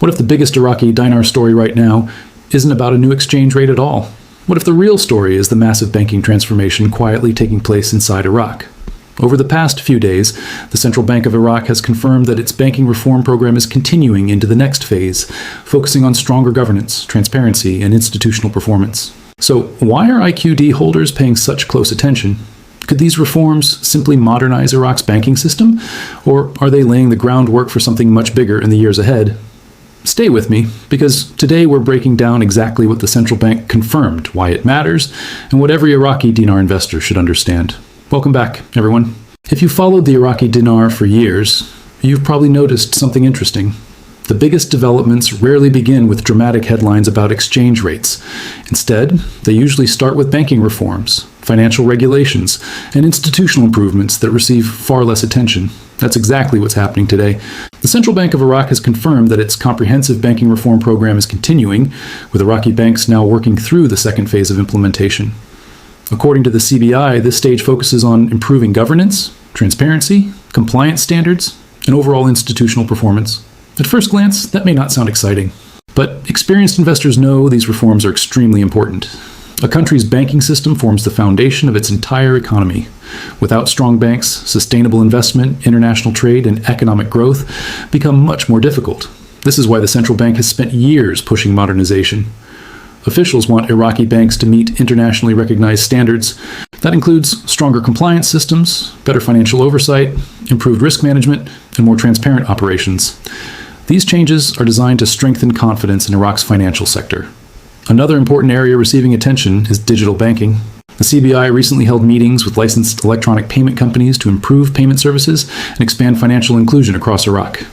What if the biggest Iraqi dinar story right now isn't about a new exchange rate at all? What if the real story is the massive banking transformation quietly taking place inside Iraq? Over the past few days, the Central Bank of Iraq has confirmed that its banking reform program is continuing into the next phase, focusing on stronger governance, transparency, and institutional performance. So, why are IQD holders paying such close attention? Could these reforms simply modernize Iraq's banking system, or are they laying the groundwork for something much bigger in the years ahead? Stay with me, because today we're breaking down exactly what the central bank confirmed, why it matters, and what every Iraqi dinar investor should understand. Welcome back, everyone. If you followed the Iraqi dinar for years, you've probably noticed something interesting. The biggest developments rarely begin with dramatic headlines about exchange rates. Instead, they usually start with banking reforms, financial regulations, and institutional improvements that receive far less attention. That's exactly what's happening today. The Central Bank of Iraq has confirmed that its comprehensive banking reform program is continuing, with Iraqi banks now working through the second phase of implementation. According to the CBI, this stage focuses on improving governance, transparency, compliance standards, and overall institutional performance. At first glance, that may not sound exciting, but experienced investors know these reforms are extremely important. A country's banking system forms the foundation of its entire economy. Without strong banks, sustainable investment, international trade, and economic growth become much more difficult. This is why the central bank has spent years pushing modernization. Officials want Iraqi banks to meet internationally recognized standards. That includes stronger compliance systems, better financial oversight, improved risk management, and more transparent operations. These changes are designed to strengthen confidence in Iraq's financial sector. Another important area receiving attention is digital banking. The CBI recently held meetings with licensed electronic payment companies to improve payment services and expand financial inclusion across Iraq.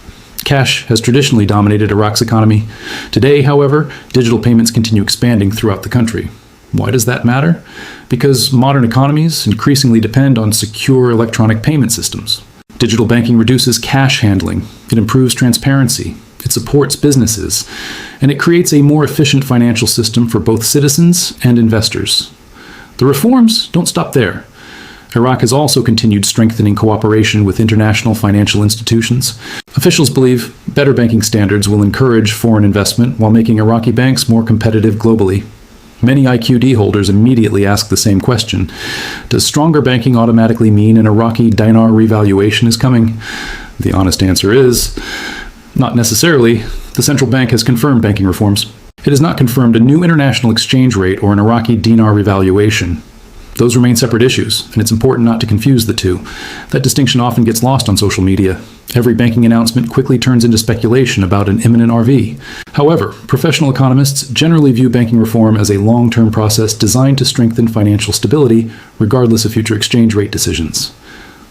Cash has traditionally dominated Iraq's economy. Today, however, digital payments continue expanding throughout the country. Why does that matter? Because modern economies increasingly depend on secure electronic payment systems. Digital banking reduces cash handling, it improves transparency, it supports businesses, and it creates a more efficient financial system for both citizens and investors. The reforms don't stop there. Iraq has also continued strengthening cooperation with international financial institutions. Officials believe better banking standards will encourage foreign investment while making Iraqi banks more competitive globally. Many IQD holders immediately ask the same question. Does stronger banking automatically mean an Iraqi dinar revaluation is coming? The honest answer is, not necessarily. The central bank has confirmed banking reforms. It has not confirmed a new international exchange rate or an Iraqi dinar revaluation. Those remain separate issues, and it's important not to confuse the two. That distinction often gets lost on social media. Every banking announcement quickly turns into speculation about an imminent RV. However, professional economists generally view banking reform as a long-term process designed to strengthen financial stability, regardless of future exchange rate decisions.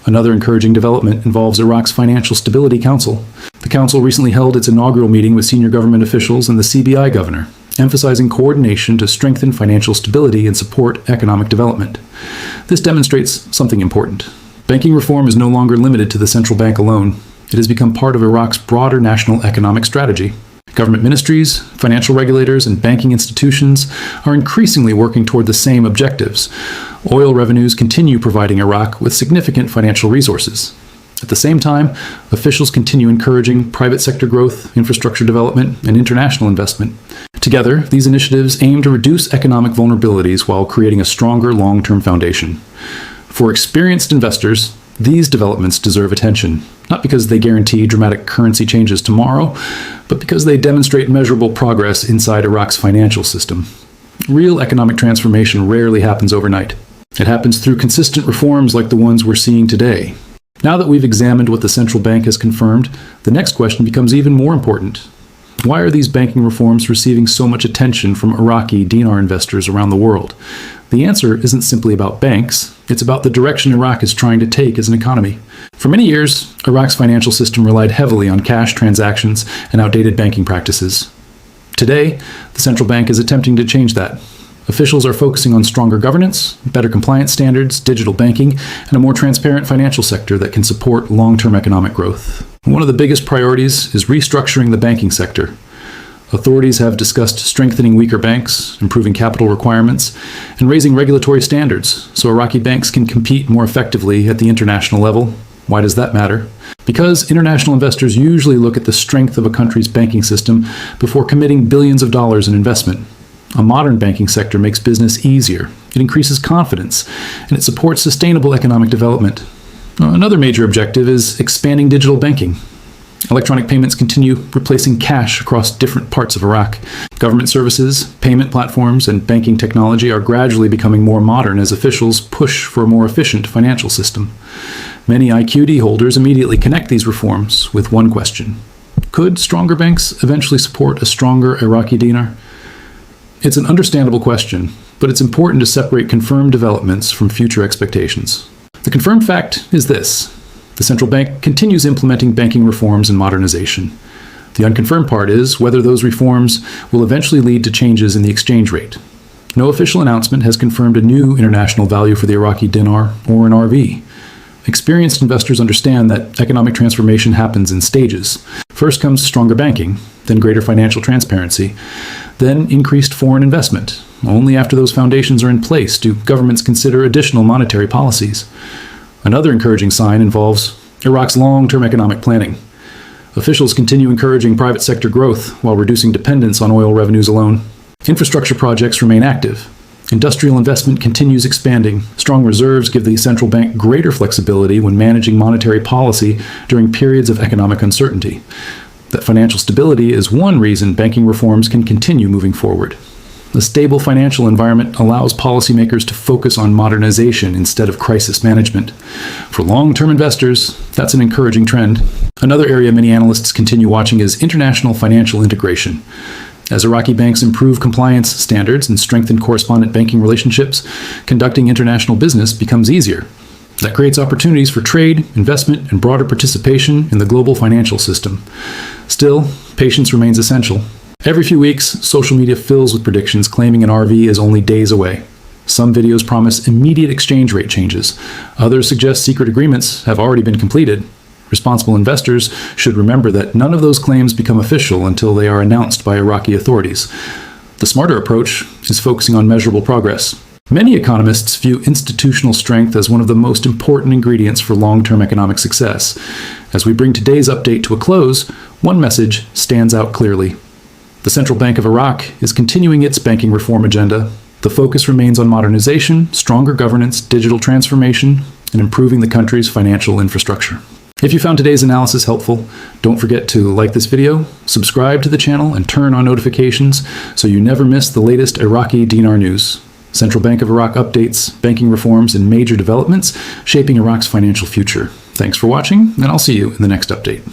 Another encouraging development involves Iraq's Financial Stability Council. The council recently held its inaugural meeting with senior government officials and the CBI governor, emphasizing coordination to strengthen financial stability and support economic development. This demonstrates something important. Banking reform is no longer limited to the central bank alone. It has become part of Iraq's broader national economic strategy. Government ministries, financial regulators, and banking institutions are increasingly working toward the same objectives. Oil revenues continue providing Iraq with significant financial resources. At the same time, officials continue encouraging private sector growth, infrastructure development, and international investment. Together, these initiatives aim to reduce economic vulnerabilities while creating a stronger long-term foundation. For experienced investors, these developments deserve attention, not because they guarantee dramatic currency changes tomorrow, but because they demonstrate measurable progress inside Iraq's financial system. Real economic transformation rarely happens overnight. It happens through consistent reforms like the ones we're seeing today. Now that we've examined what the central bank has confirmed, the next question becomes even more important. Why are these banking reforms receiving so much attention from Iraqi dinar investors around the world? The answer isn't simply about banks, it's about the direction Iraq is trying to take as an economy. For many years, Iraq's financial system relied heavily on cash transactions and outdated banking practices. Today, the central bank is attempting to change that. Officials are focusing on stronger governance, better compliance standards, digital banking, and a more transparent financial sector that can support long-term economic growth. One of the biggest priorities is restructuring the banking sector. Authorities have discussed strengthening weaker banks, improving capital requirements, and raising regulatory standards so Iraqi banks can compete more effectively at the international level. Why does that matter? Because international investors usually look at the strength of a country's banking system before committing billions of dollars in investment. A modern banking sector makes business easier, it increases confidence, and it supports sustainable economic development. Another major objective is expanding digital banking. Electronic payments continue replacing cash across different parts of Iraq. Government services, payment platforms, and banking technology are gradually becoming more modern as officials push for a more efficient financial system. Many IQD holders immediately connect these reforms with one question: could stronger banks eventually support a stronger Iraqi dinar? It's an understandable question, but it's important to separate confirmed developments from future expectations. The confirmed fact is this: the central bank continues implementing banking reforms and modernization. The unconfirmed part is whether those reforms will eventually lead to changes in the exchange rate. No official announcement has confirmed a new international value for the Iraqi dinar or an RV. Experienced investors understand that economic transformation happens in stages. First comes stronger banking, then greater financial transparency, then increased foreign investment. Only after those foundations are in place do governments consider additional monetary policies. Another encouraging sign involves Iraq's long-term economic planning. Officials continue encouraging private sector growth while reducing dependence on oil revenues alone. Infrastructure projects remain active. Industrial investment continues expanding. Strong reserves give the central bank greater flexibility when managing monetary policy during periods of economic uncertainty. That financial stability is one reason banking reforms can continue moving forward. A stable financial environment allows policymakers to focus on modernization instead of crisis management. For long-term investors, that's an encouraging trend. Another area many analysts continue watching is international financial integration. As Iraqi banks improve compliance standards and strengthen correspondent banking relationships, conducting international business becomes easier. That creates opportunities for trade, investment, and broader participation in the global financial system. Still, patience remains essential. Every few weeks, social media fills with predictions claiming an RV is only days away. Some videos promise immediate exchange rate changes. Others suggest secret agreements have already been completed. Responsible investors should remember that none of those claims become official until they are announced by Iraqi authorities. The smarter approach is focusing on measurable progress. Many economists view institutional strength as one of the most important ingredients for long-term economic success. As we bring today's update to a close, one message stands out clearly. The Central Bank of Iraq is continuing its banking reform agenda. The focus remains on modernization, stronger governance, digital transformation, and improving the country's financial infrastructure. If you found today's analysis helpful, don't forget to like this video, subscribe to the channel, and turn on notifications so you never miss the latest Iraqi dinar news. Central Bank of Iraq updates, banking reforms, and major developments shaping Iraq's financial future. Thanks for watching, and I'll see you in the next update.